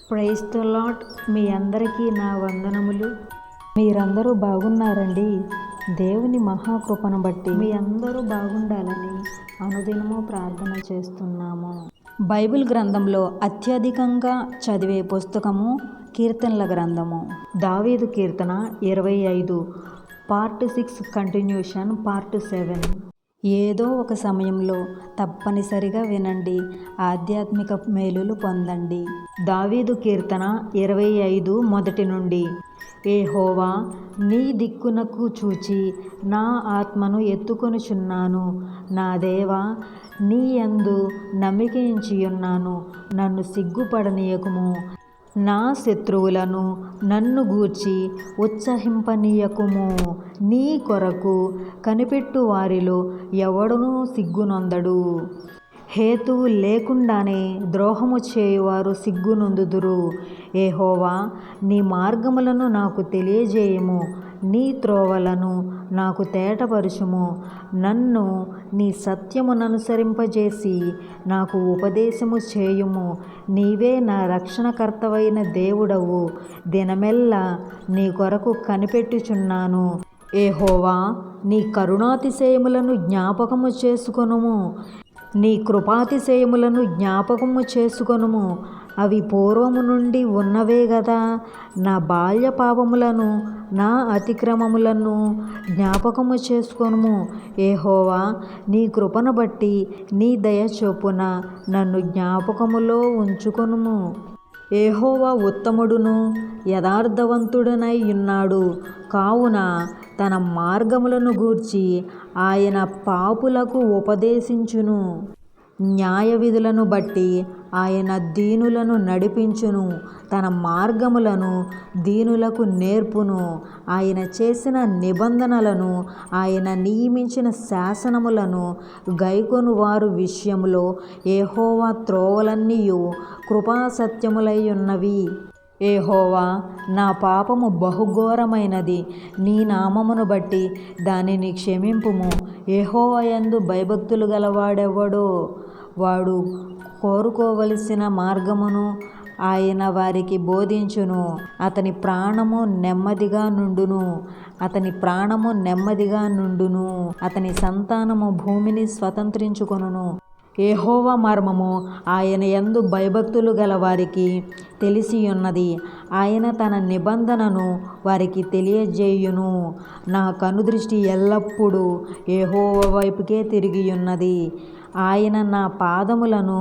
Praise the lord. మీ అందరికీ నా వందనములు. మీరందరూ బాగున్నారండి. దేవుని మహాకృపను బట్టి మీ అందరూ బాగుండాలని అనుదినము ప్రార్థన చేస్తున్నాము. బైబిల్ గ్రంథంలో అత్యధికంగా చదివే పుస్తకము కీర్తనల గ్రంథము. దావీదు కీర్తన 25, పార్ట్ 6 కంటిన్యూషన్, పార్ట్ 7. ఏదో ఒక సమయంలో తప్పనిసరిగా వినండి, ఆధ్యాత్మిక మేలులు పొందండి. దావీదు కీర్తన 25 మొదటి నుండి. యెహోవా, నీ దిక్కునకు చూచి నా ఆత్మను ఎత్తుకొనుచున్నాను. నా దేవా, నీ యందు నమ్మికయుంచియున్నాను. నన్ను సిగ్గుపడనీయకుము. నా శత్రువులను నన్ను గూర్చి ఉత్సహింపనీయకుము. నీ కొరకు కనిపెట్టు వారిలో ఎవడునూ సిగ్గునొందడు. హేతువు లేకుండానే ద్రోహము చేయువారు సిగ్గునొందుదురు. యెహోవా, నీ మార్గములను నాకు తెలియజేయుము. నీ త్రోవలను నాకు తేటపరచుము. నన్ను నీ సత్యముననుసరింపజేసి నాకు ఉపదేశము చేయుము. నీవే నా రక్షణకర్తవైన దేవుడవు. దినమెల్లా నీ కొరకు కనిపెట్టుచున్నాను. యెహోవా, నీ కరుణాతిశయములను జ్ఞాపకము చేసుకొనుము. నీ కృపాతిశయములను జ్ఞాపకము చేసుకొనుము. అవి పూర్వము నుండి ఉన్నవే గదా. నా బాల్య పాపములను, నా అతిక్రమములను జ్ఞాపకము చేసుకొనుము. యెహోవా, నీ కృపను బట్టి నీ దయ చొప్పున నన్ను జ్ఞాపకములో ఉంచుకొనుము. యెహోవా ఉత్తముడును యథార్థవంతుడనై ఉన్నాడు కావున తన మార్గములను గూర్చి ఆయన పాపులకు ఉపదేశించును. న్యాయ విధులను బట్టి ఆయన దీనులను నడిపించును. తన మార్గములను దీనులకు నేర్పును. ఆయన చేసిన నిబంధనలను, ఆయన నియమించిన శాసనములను గైకొను వారు విషయములో యెహోవా త్రోవలన్నీయు కృపాసత్యములై ఉన్నవి. యెహోవా, నా పాపము బహుఘోరమైనది. నీ నామమును బట్టి దానిని క్షమింపుము. యెహోవా యందు భయభక్తులు గలవాడెవడో వాడు కోరుకోవలసిన మార్గమును ఆయన వారికి బోధించును. అతని ప్రాణము నెమ్మదిగా నుండును. అతని సంతానము భూమిని స్వతంత్రించుకొనును. యెహోవా మర్మము ఆయన యందు భయభక్తులు గలవారికి తెలిసియున్నది. ఆయన తన నిబంధనను వారికి తెలియజేయును. నా కనుదృష్టి ఎల్లప్పుడూ యెహోవా వైపుకే తిరిగియున్నది. ఆయన నా పాదములను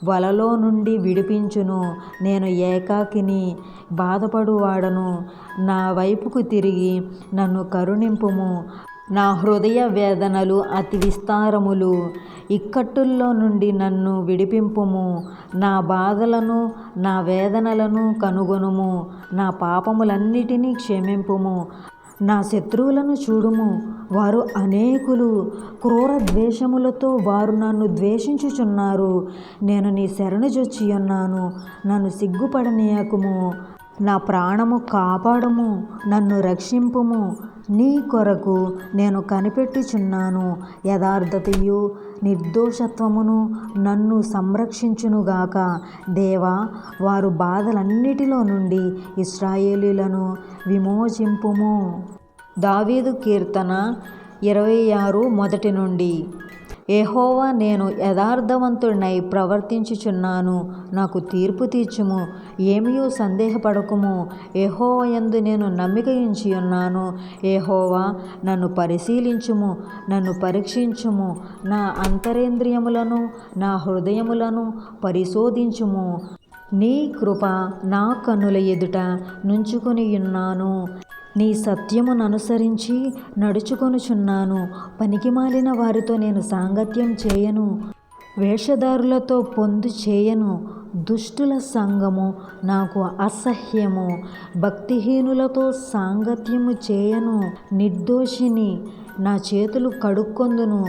వలలో నుండి విడిపించును. నేను ఏకాకిని, బాధపడువాడను. నా వైపుకు తిరిగి నన్ను కరుణింపుము. నా హృదయ వేదనలు అతి విస్తారములు. ఇక్కట్టుల్లో నుండి నన్ను విడిపింపుము. నా బాధలను, నా వేదనలను కనుగొనుము. నా పాపములన్నిటినీ క్షమింపుము. నా శత్రువులను చూడుము. వారు అనేకులు. క్రూర ద్వేషములతో వారు నన్ను ద్వేషించుచున్నారు. నేను నీ శరణుజొచ్చియున్నాను. నన్ను సిగ్గుపడనీయకుము. నా ప్రాణము కాపాడుము. నన్ను రక్షింపుము. నీ కొరకు నేను కనిపెట్టుచున్నాను. యథార్థతయు నిర్దోషత్వమును నన్ను సంరక్షించునుగాక. దేవా, వారు బాధలన్నిటిలో నుండి ఇశ్రాయేలీయులను విమోచింపుము. దావీదు కీర్తన 26 మొదటి నుండి. యెహోవా, నేను యథార్థవంతుడనై ప్రవర్తించుచున్నాను. నాకు తీర్పు తీర్చుము. ఏమియూ సందేహపడకుము. యెహోవా యందు నేను నమ్మికయుంచియున్నాను. యెహోవా, నన్ను పరిశీలించుము. నన్ను పరీక్షించుము. నా అంతరేంద్రియములను, నా హృదయములను పరిశోధించుము. నీ కృప నా కన్నుల ఎదుట నుంచుకొనియున్నాను. నీ సత్యముననుసరించి నడుచుకొనుచున్నాను. పనికిమాలిన వారితో నేను సాంగత్యం చేయను. వేషధారులతో పొందు చేయను. దుష్టుల సంగము నాకు అసహ్యము. భక్తిహీనులతో సాంగత్యము చేయను. నిర్దోషిని నా చేతులు కడుక్కొందును.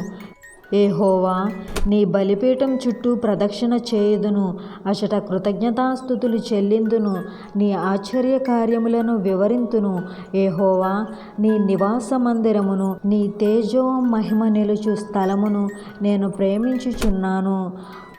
యెహోవా, నీ బలిపీఠం చుట్టూ ప్రదక్షిణ చేయుదును. అచట కృతజ్ఞతాస్తుతులు చెల్లిందును. నీ ఆశ్చర్య కార్యములను వివరింతును. యెహోవా, నీ నివాస మందిరమును, నీ తేజో మహిమ నిలుచు స్థలమును నేను ప్రేమించుచున్నాను.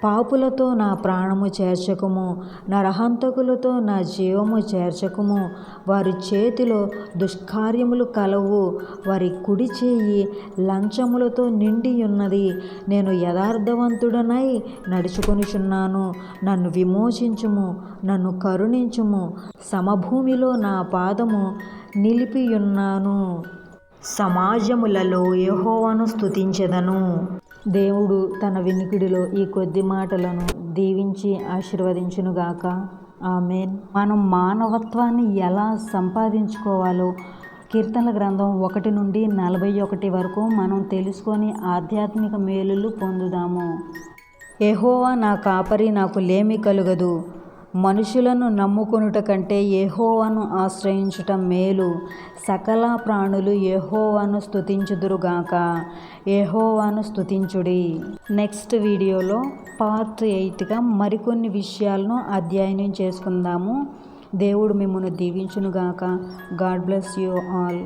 పాపులతో నా ప్రాణము చేర్చకుము, నరహంతకులతో నా జీవము చేర్చకుము. వారి చేతిలో దుష్కార్యములు కలవు, వారి కుడి చేయి లంచములతో నిండి ఉన్నది. నేను యథార్థవంతుడనై నడుచుకొనుచున్నాను. నన్ను విమోచించుము, నన్ను కరుణించుము. సమభూమిలో నా పాదము నిలిపియున్నాను. సమాజములలో యెహోవాను స్తుతించెదను. దేవుడు తన వినికిడిలో ఈ కొద్ది మాటలను దీవించి ఆశీర్వదించునుగాక. ఆమేన్. మనం మానవత్వాన్ని ఎలా సంపాదించుకోవాలో కీర్తనల గ్రంథం 1 నుండి 41 వరకు మనం తెలుసుకొని ఆధ్యాత్మిక మేలులు పొందుదాము. యెహోవా నా కాపరి, నాకు లేమి కలుగదు. మనుషులను నమ్ముకొనుట కంటే యెహోవాను ఆశ్రయించుట మేలు. సకల ప్రాణులు యెహోవాను స్తుతించుదురుగాక. యెహోవాను స్తుతించుడి. నెక్స్ట్ వీడియోలో పార్ట్ 8గా మరికొన్ని విషయాలను అధ్యయనం చేసుకుందాము. దేవుడు మిమ్మల్ని దీవించునుగాక. God bless you all.